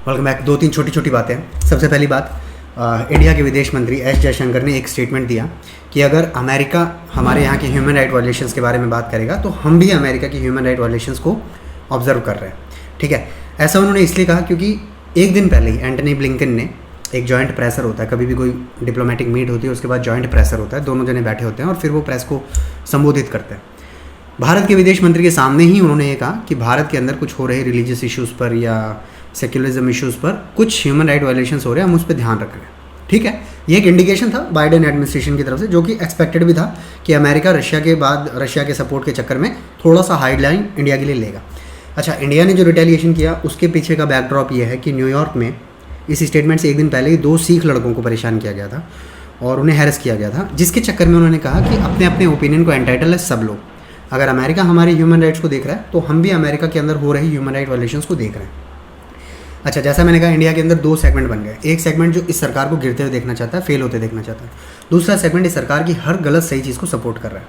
Welcome back. दो तीन छोटी छोटी बातें हैं। सबसे पहली बात, इंडिया के विदेश मंत्री एस जयशंकर ने एक स्टेटमेंट दिया कि अगर अमेरिका हमारे यहाँ के ह्यूमन राइट वायलेशंस के बारे में बात करेगा तो हम भी अमेरिका की ह्यूमन राइट वायलेशंस को ऑब्जर्व कर रहे हैं। ठीक है, ऐसा उन्होंने इसलिए कहा क्योंकि एक दिन पहले ही एंटनी ब्लिंकन ने, एक जॉइंट प्रेसर होता है, कभी भी कोई डिप्लोमेटिक मीट होती है उसके बाद जॉइंट प्रेसर होता है, दोनों जने बैठे होते हैं और फिर वो प्रेस को संबोधित करते हैं। भारत के विदेश मंत्री के सामने ही उन्होंने ये कहा कि भारत के अंदर कुछ हो रहे रिलीजियस इश्यूज़ पर या सेक्युलरिज्म इश्यूज़ पर कुछ ह्यूमन राइट वायलेशंस हो रहे हैं, हम उस पर ध्यान रख रहे हैं। ठीक है, ये एक इंडिकेशन था बाइडेन एडमिनिस्ट्रेशन की तरफ से, जो कि एक्सपेक्टेड भी था कि अमेरिका रशिया के बाद, रशिया के सपोर्ट के चक्कर में थोड़ा सा हाइड लाइन इंडिया के लिए लेगा। अच्छा, इंडिया ने जो रिटेलिएशन किया उसके पीछे का बैकड्रॉप ये है कि न्यूयॉर्क में इस स्टेटमेंट से एक दिन पहले ही 2 सिख लड़कों को परेशान किया गया था और उन्हें हैरेस किया गया था, जिसके चक्कर में उन्होंने कहा कि अपने अपने ओपिनियन को एंटाइटल है सब लोग। अगर अमेरिका हमारे ह्यूमन राइट्स को देख रहा है तो हम भी अमेरिका के अंदर हो रही ह्यूमन राइट वायलेशंस को देख रहे हैं। अच्छा, जैसा मैंने कहा, इंडिया के अंदर 2 सेगमेंट बन गए। एक सेगमेंट जो इस सरकार को गिरते हुए देखना चाहता है, फेल होते देखना चाहता है। दूसरा सेगमेंट इस सरकार की हर गलत सही चीज़ को सपोर्ट कर रहा है।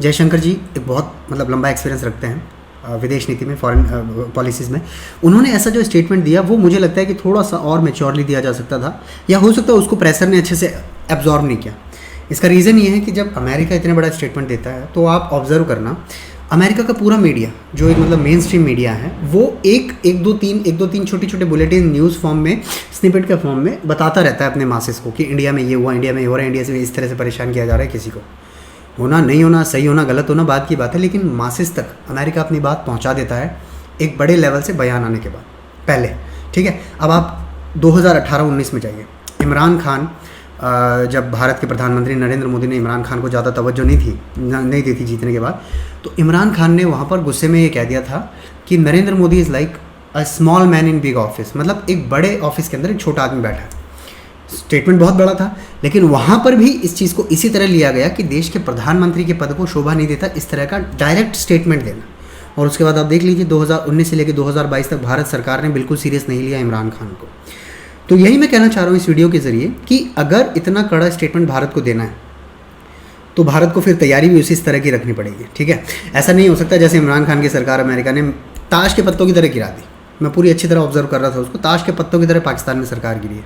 जयशंकर जी एक बहुत लंबा एक्सपीरियंस रखते हैं विदेश नीति में, फॉरेन पॉलिसीज़ में। उन्होंने ऐसा जो स्टेटमेंट दिया वो मुझे लगता है कि थोड़ा सा और मैच्योरली दिया जा सकता था, या हो सकता है उसको प्रेशर ने अच्छे से एब्जॉर्ब नहीं किया। इसका रीज़न ये है कि जब अमेरिका इतना बड़ा स्टेटमेंट देता है तो आप ऑब्जर्व करना, अमेरिका का पूरा मीडिया जो एक मेन स्ट्रीम मीडिया है वो एक दो तीन छोटे छोटे बुलेटिन न्यूज़ फॉर्म में, स्निपेट के फॉर्म में बताता रहता है अपने मासेस को कि इंडिया में ये हुआ, इंडिया में ये हो रहा है, इंडिया से इस तरह से परेशान किया जा रहा है। किसी को होना नहीं होना, सही होना गलत होना बात की बात है, लेकिन मासेस तक अमेरिका अपनी बात पहुंचा देता है एक बड़े लेवल से बयान आने के बाद पहले। ठीक है, अब आप 2018-19 में जाइए। इमरान खान, जब भारत के प्रधानमंत्री नरेंद्र मोदी ने इमरान खान को ज़्यादा तवज्जो नहीं दी थी जीतने के बाद, तो इमरान खान ने वहाँ पर गुस्से में ये कह दिया था कि Narendra Modi is like a small man in big office, मतलब एक बड़े ऑफिस के अंदर एक छोटा आदमी बैठा है। स्टेटमेंट बहुत बड़ा था, लेकिन वहाँ पर भी इस चीज़ को इसी तरह लिया गया कि देश के प्रधानमंत्री के पद को शोभा नहीं देता इस तरह का डायरेक्ट स्टेटमेंट देना। और उसके बाद आप देख लीजिए 2019 से लेकर 2022 तक भारत सरकार ने बिल्कुल सीरियस नहीं लिया इमरान खान को। तो यही मैं कहना चाह रहा हूँ इस वीडियो के ज़रिए कि अगर इतना कड़ा स्टेटमेंट भारत को देना है तो भारत को फिर तैयारी भी उसी तरह की रखनी पड़ेगी। ठीक है, ऐसा नहीं हो सकता जैसे इमरान खान की सरकार अमेरिका ने ताश के पत्तों की तरह गिरा दी। मैं पूरी अच्छी तरह ऑब्जर्व कर रहा था उसको, ताश के पत्तों की तरह पाकिस्तान में सरकार गिरी है।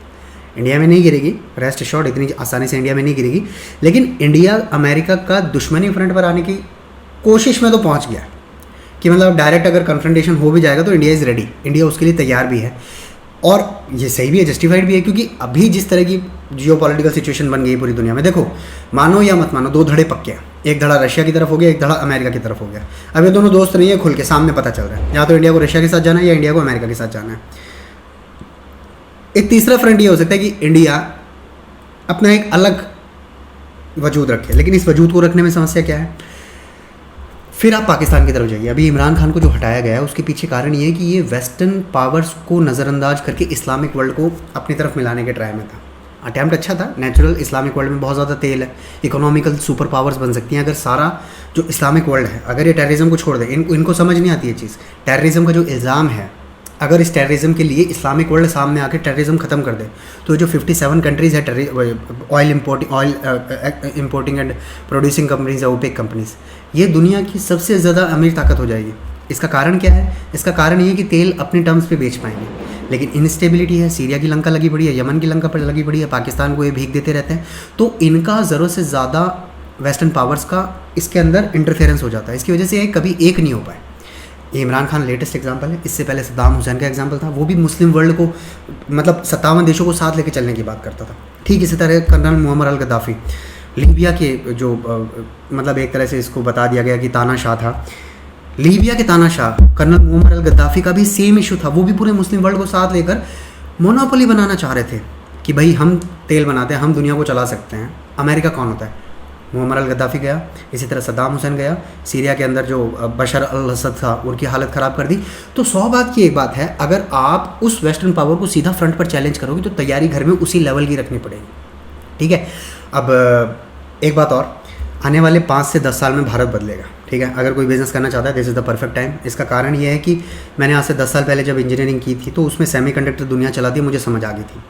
इंडिया में नहीं गिरेगी, रेस्ट एश्योर्ड, इतनी आसानी से इंडिया में नहीं गिरेगी, लेकिन इंडिया अमेरिका का दुश्मनी फ्रंट पर आने की कोशिश में तो पहुँच गया कि डायरेक्ट अगर कन्फ्रंटेशन हो भी जाएगा तो इंडिया इज़ रेडी, इंडिया उसके लिए तैयार भी है। और ये सही भी है, जस्टिफाइड भी है, क्योंकि अभी जिस तरह की जियोपॉलिटिकल सिचुएशन बन गई पूरी दुनिया में, देखो मानो या मत मानो 2 धड़े पक्के हैं। एक धड़ा रशिया की तरफ हो गया, एक धड़ा अमेरिका की तरफ हो गया। अब ये दोनों दोस्त नहीं है, खुल के सामने पता चल रहा है, या तो इंडिया को रशिया के साथ जाना है या इंडिया को अमेरिका के साथ जाना है। एक तीसरा फ्रंट ये हो सकता है कि इंडिया अपना एक अलग वजूद रखे, लेकिन इस वजूद को रखने में समस्या क्या है? फिर आप पाकिस्तान की तरफ जाइए। अभी इमरान खान को जो हटाया गया है उसके पीछे कारण ये है कि ये वेस्टर्न पावर्स को नज़रअंदाज करके इस्लामिक वर्ल्ड को अपनी तरफ मिलाने के ट्राई में था। अटैम्प्ट अच्छा था, नेचुरल इस्लामिक वर्ल्ड में बहुत ज़्यादा तेल है, इकोनॉमिकल सुपर पावर्स बन सकती हैं अगर सारा जो इस्लामिक वर्ल्ड है, अगर ये टेररिज्म को छोड़ दे। इनको समझ नहीं आती ये चीज़। टेररिज्म का जो इल्ज़ाम है, अगर इस टेररिज्म के लिए इस्लामिक वर्ल्ड सामने आके टेररिज्म ख़त्म कर दे तो जो 57 कंट्रीज़ है oil importing and producing companies है, ओपेक कंपनीज़, ये दुनिया की सबसे ज़्यादा अमीर ताकत हो जाएगी। इसका कारण क्या है? इसका कारण ये है कि तेल अपने टर्म्स पे बेच पाएंगे, लेकिन इनस्टेबिलिटी है। सीरिया की लंका लगी पड़ी है, यमन की लंका पर लगी पड़ी है, पाकिस्तान को ये भीख देते रहते हैं, तो इनका ज़रूरत से ज़्यादा वेस्टर्न पावर्स का इसके अंदर इंटरफेरेंस हो जाता है। इसकी वजह से ये कभी एक नहीं हो पाए। ये इमरान खान लेटेस्ट एग्जांपल है, इससे पहले सद्दाम हुसैन का एग्जांपल था, वो भी मुस्लिम वर्ल्ड को 57 देशों को साथ लेके चलने की बात करता था। ठीक इसी तरह कर्नल मुअम्मर अल गद्दाफ़ी, लीबिया के जो एक तरह से इसको बता दिया गया कि तानाशाह था, लीबिया के तानाशाह कर्नल मुअम्मर अल गद्दाफ़ी का भी सेम इशू था। वो भी पूरे मुस्लिम वर्ल्ड को साथ लेकर मोनोपोली बनाना चाह रहे थे कि भाई हम तेल बनाते हैं, हम दुनिया को चला सकते हैं, अमेरिका कौन होता है? मुअम्मर अल गद्दाफ़ी गया, इसी तरह सद्दाम हुसैन गया, सीरिया के अंदर जो बशर अल असद था उनकी हालत ख़राब कर दी। तो 100 बात की एक बात है, अगर आप उस वेस्टर्न पावर को सीधा फ्रंट पर चैलेंज करोगे तो तैयारी घर में उसी लेवल की रखनी पड़ेगी। ठीक है, अब एक बात और, आने वाले 5 से 10 साल में भारत बदलेगा। ठीक है, अगर कोई बिज़नेस करना चाहता है this is the perfect time. इसका कारण ये है कि मैंने आज से 10 साल पहले जब इंजीनियरिंग की थी तो उसमें सेमीकंडक्टर दुनिया चलाती मुझे समझ आ गई थी,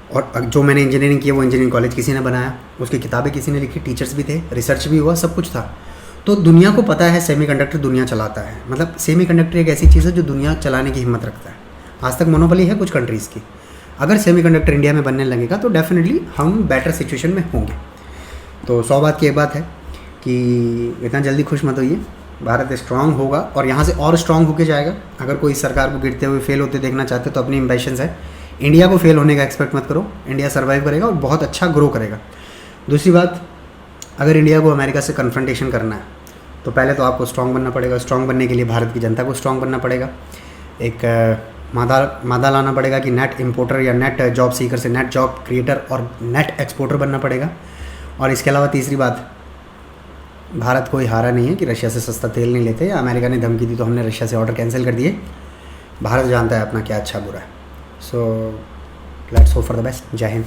और जो मैंने इंजीनियरिंग की वो इंजीनियरिंग कॉलेज किसी ने बनाया, उसकी किताबें किसी ने लिखी, टीचर्स भी थे, रिसर्च भी हुआ, सब कुछ था। तो दुनिया को पता है सेमीकंडक्टर दुनिया चलाता है, सेमीकंडक्टर एक ऐसी चीज़ है जो दुनिया चलाने की हिम्मत रखता है। आज तक मोनोपोली है कुछ कंट्रीज़ की। अगर सेमीकंडक्टर इंडिया में बनने लगेगा तो डेफिनेटली हम बेटर सिचुएशन में होंगे। तो 100 बात की एक बात है कि इतना जल्दी खुश मत होइए, भारत स्ट्रांग होगा और यहाँ से और स्ट्रांग होके जाएगा। अगर कोई सरकार को गिरते हुए फेल होते देखना चाहते तो अपनी एम्बिशंस है, इंडिया को फेल होने का एक्सपेक्ट मत करो। इंडिया सर्वाइव करेगा और बहुत अच्छा ग्रो करेगा। दूसरी बात, अगर इंडिया को अमेरिका से कन्फ्रंटेशन करना है तो पहले तो आपको स्ट्रांग बनना पड़ेगा। स्ट्रांग बनने के लिए भारत की जनता को स्ट्रांग बनना पड़ेगा। एक मादा लाना पड़ेगा कि नेट इम्पोर्टर या नेट जॉब सीकर से नेट जॉब क्रिएटर और नेट एक्सपोर्टर बनना पड़ेगा। और इसके अलावा तीसरी बात, भारत कोई हारा नहीं है कि रशिया से सस्ता तेल नहीं लेते, या अमेरिका ने धमकी दी तो हमने रशिया से ऑर्डर कैंसिल कर दिए। भारत जानता है अपना क्या अच्छा बुरा है। So let's hope for the best. जय हिंद।